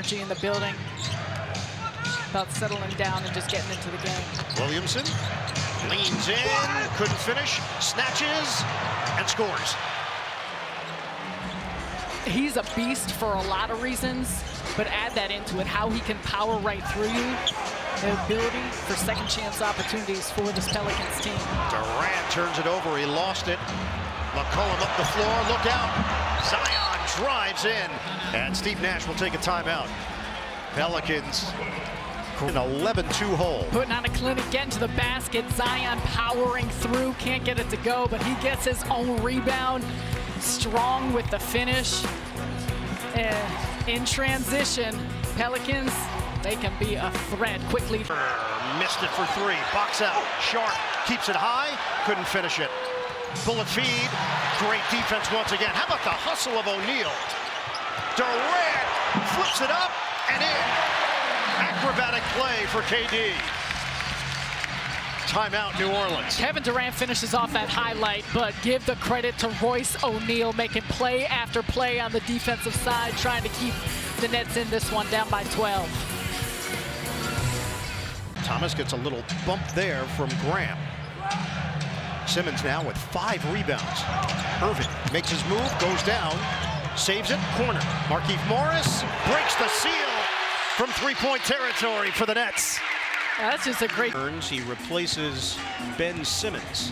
energy in the building. About settling down and just getting into the game. Williamson leans in, couldn't finish, snatches, and scores. He's a beast for a lot of reasons, but add that into it, how he can power right through you. The ability for second chance opportunities for this Pelicans team. Durant turns it over, he lost it. McCollum up the floor, look out. Zion drives in, and Steve Nash will take a timeout. Pelicans an 11-2 hole. Putting on a clinic, getting to the basket. Zion powering through, can't get it to go, but he gets his own rebound. Strong with the finish. In transition, Pelicans, they can be a threat quickly. Missed it for three, box out, Sharp keeps it high, couldn't finish it. Bullet feed, great defense once again. How about the hustle of O'Neal? Durant flips it up and in. Acrobatic play for KD. Timeout, New Orleans. Kevin Durant finishes off that highlight, but give the credit to Royce O'Neal, making play after play on the defensive side, trying to keep the Nets in this one, down by 12. Thomas gets a little bump there from Graham. Simmons now with 5 rebounds. Irving makes his move, goes down, saves it, corner. Markieff Morris breaks the seal from three-point territory for the Nets. That's just a great... He replaces Ben Simmons.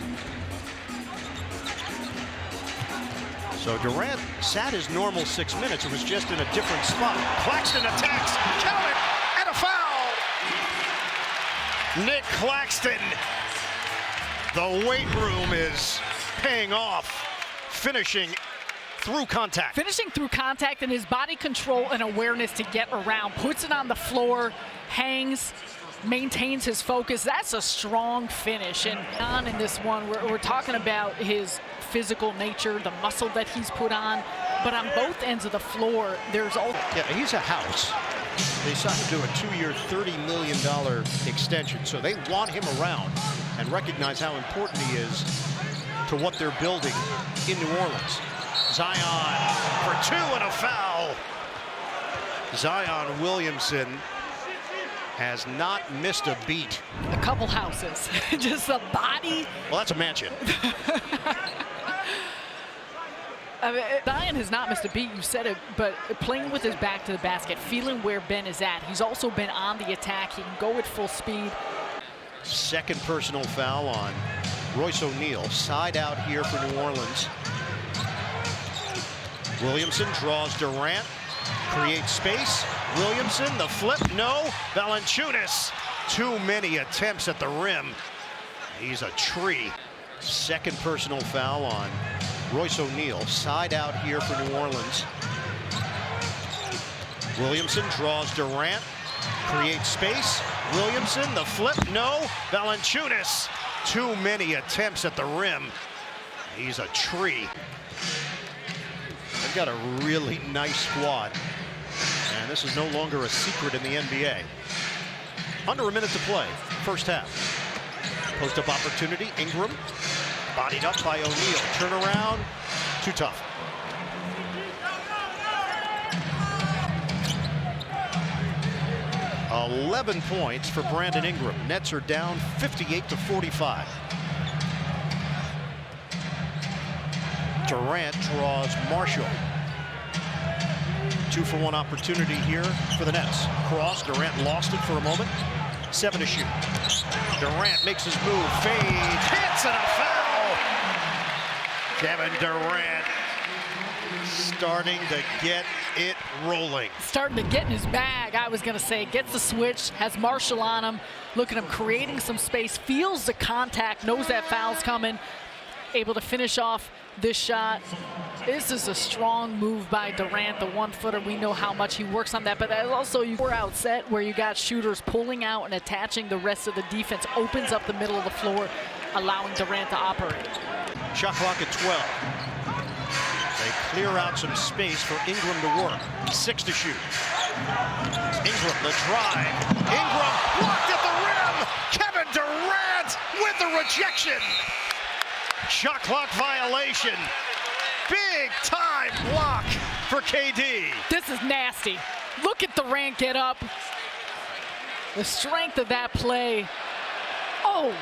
So Durant sat his normal 6 minutes. It was just in a different spot. Claxton attacks, count it, and a foul! Nick Claxton. The weight room is paying off, finishing through contact. Finishing through contact, and his body control and awareness to get around. Puts it on the floor, hangs, maintains his focus. That's a strong finish. And on in this one, we're talking about his physical nature, the muscle that he's put on. But on both ends of the floor, there's all... Yeah, he's a house. They signed him to a 2-year, $30 million extension. So they want him around and recognize how important he is to what they're building in New Orleans. Zion for 2 and a foul. Zion Williamson has not missed a beat. A couple houses. Just a body. Well, that's a mansion. I mean, Zion has not missed a beat, you said it, but playing with his back to the basket, feeling where Ben is at. He's also been on the attack. He can go at full speed. Second personal foul on Royce O'Neal. Side out here for New Orleans. Williamson draws Durant, creates space. Williamson, the flip, no. Valanciunas, too many attempts at the rim. He's a tree. Second personal foul on Royce O'Neal. Side out here for New Orleans. Williamson draws Durant, creates space. Williamson, the flip, no. Valanciunas, too many attempts at the rim. He's a tree. They've got a really nice squad, and this is no longer a secret in the NBA. Under a minute to play, first half. Post-up opportunity, Ingram, bodied up by O'Neal. Turnaround, too tough. $11 points for Brandon Ingram. Nets are down 58-45. Durant draws Marshall. 2-for-1 opportunity here for the Nets. Cross, Durant lost it for a moment. 7 to shoot. Durant makes his move, fades, hits, and a foul! Kevin Durant starting to get it rolling. Starting to get in his bag, I was going to say. Gets the switch, has Marshall on him. Look at him creating some space, feels the contact, knows that foul's coming. Able to finish off this shot. This is a strong move by Durant, the 1-footer. We know how much he works on that, but also you were out set where you got shooters pulling out and attaching the rest of the defense, opens up the middle of the floor, allowing Durant to operate. Shot clock at 12. They clear out some space for Ingram to work. 6 to shoot. Ingram, the drive. Ingram blocked at the rim. Kevin Durant with the rejection. Shot clock violation. Big time block for KD. This is nasty. Look at Durant get up. The strength of that play. Oh,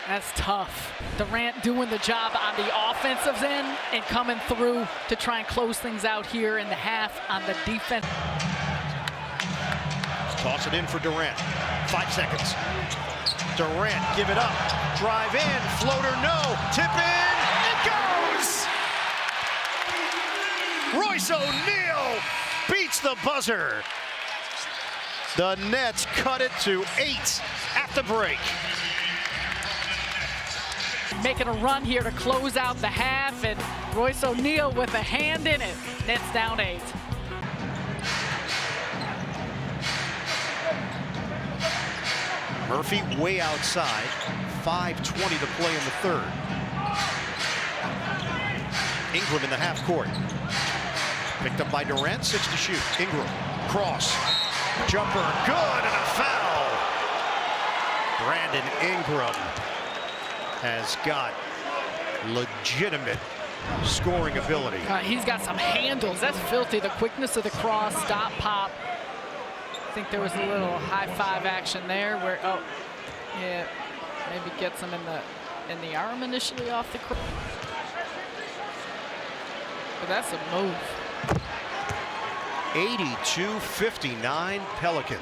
that's tough. Durant doing the job on the offensive end and coming through to try and close things out here in the half on the defense. Toss it in for Durant. 5 seconds. Durant, give it up. Drive in. Floater, no. Tip in. It goes! Royce O'Neal beats the buzzer. The Nets cut it to 8 at the break. Making a run here to close out the half, and Royce O'Neal with a hand in it. Nets down 8. Murphy way outside. 5:20 to play in the third. Ingram in the half court. Picked up by Durant, 6 to shoot. Ingram, cross, jumper, good, and a foul. Brandon Ingram has got legitimate scoring ability. He's got some handles. That's filthy. The quickness of the cross, stop, pop. I think there was a little high five action there where, oh, yeah, maybe gets him in the arm initially off the court. But that's a move. 82-59 Pelican.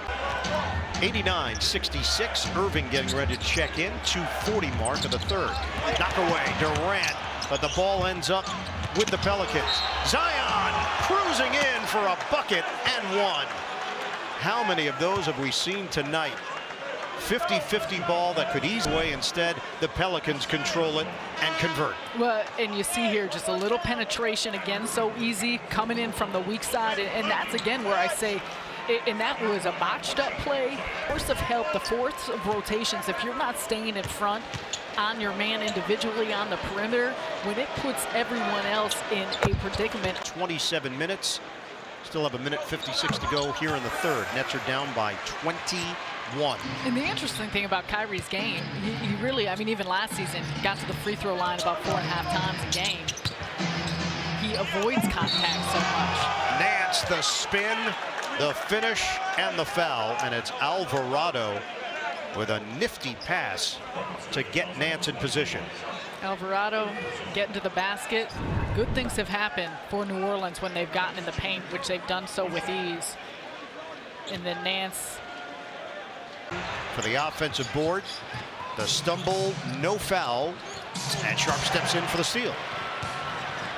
89-66. Irving getting ready to check in. 2:40 mark of the third. Knock away Durant, but the ball ends up with the Pelicans. Zion cruising in for a bucket and one. How many of those have we seen tonight? 50-50 ball that could ease away. Instead, the Pelicans control it and convert. Well, and you see here just a little penetration again, so easy coming in from the weak side, and that's again where I say, and that was a botched up play. Force of help, the force of rotations. If you're not staying in front on your man individually on the perimeter, when it puts everyone else in a predicament. 27 minutes. Still have 1:56 to go here in the third. Nets are down by 21. And the interesting thing about Kyrie's game, he really, I mean, even last season, got to the free throw line about 4.5 times a game. He avoids contact so much. Nance, the spin, the finish, and the foul. And it's Alvarado with a nifty pass to get Nance in position. Alvarado getting to the basket. Good things have happened for New Orleans when they've gotten in the paint, which they've done so with ease. And then Nance. For the offensive board, the stumble, no foul, and Sharp steps in for the steal.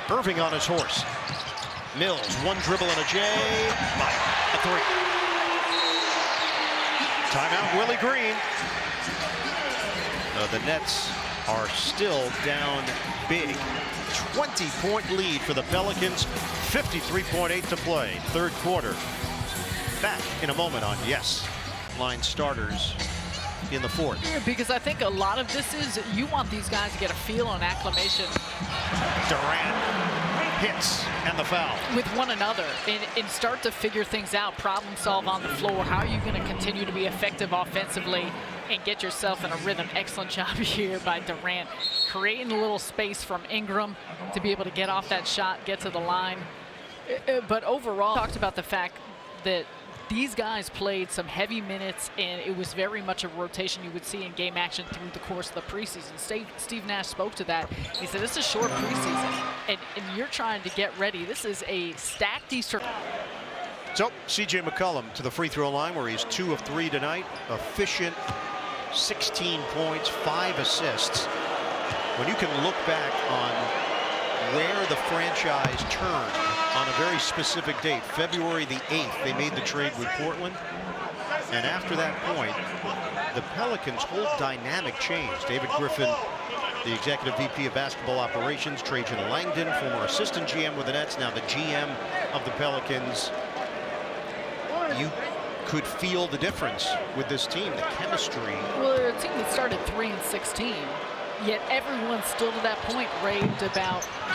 Irving on his horse. Mills, one dribble and a J. Mike, a three. Timeout, Willie Green. The Nets are still down big. 20-point lead for the Pelicans, 53.8 to play. Third quarter. Back in a moment on Yes Line starters in the fourth. Yeah, because I think a lot of this is you want these guys to get a feel on acclimation. Durant hits and the foul. With one another and start to figure things out, problem solve on the floor. How are you going to continue to be effective offensively and get yourself in a rhythm? Excellent job here by Durant, creating a little space from Ingram to be able to get off that shot, get to the line. But overall, talked about the fact that these guys played some heavy minutes, and it was very much a rotation you would see in game action through the course of the preseason. Steve Nash spoke to that. He said, this is short preseason, and you're trying to get ready. This is a stacked Eastern. So, C.J. McCollum to the free throw line where he's 2 of 3 tonight. Efficient, 16 points, 5 assists. When you can look back on where the franchise turned on a very specific date, February the 8th, they made the trade with Portland. And after that point, the Pelicans' whole dynamic changed. David Griffin, the executive VP of basketball operations, Trajan Langdon, former assistant GM with the Nets, now the GM of the Pelicans. You could feel the difference with this team, the chemistry. Well, they're a team that started 3-16. Yet everyone still to that point raved about the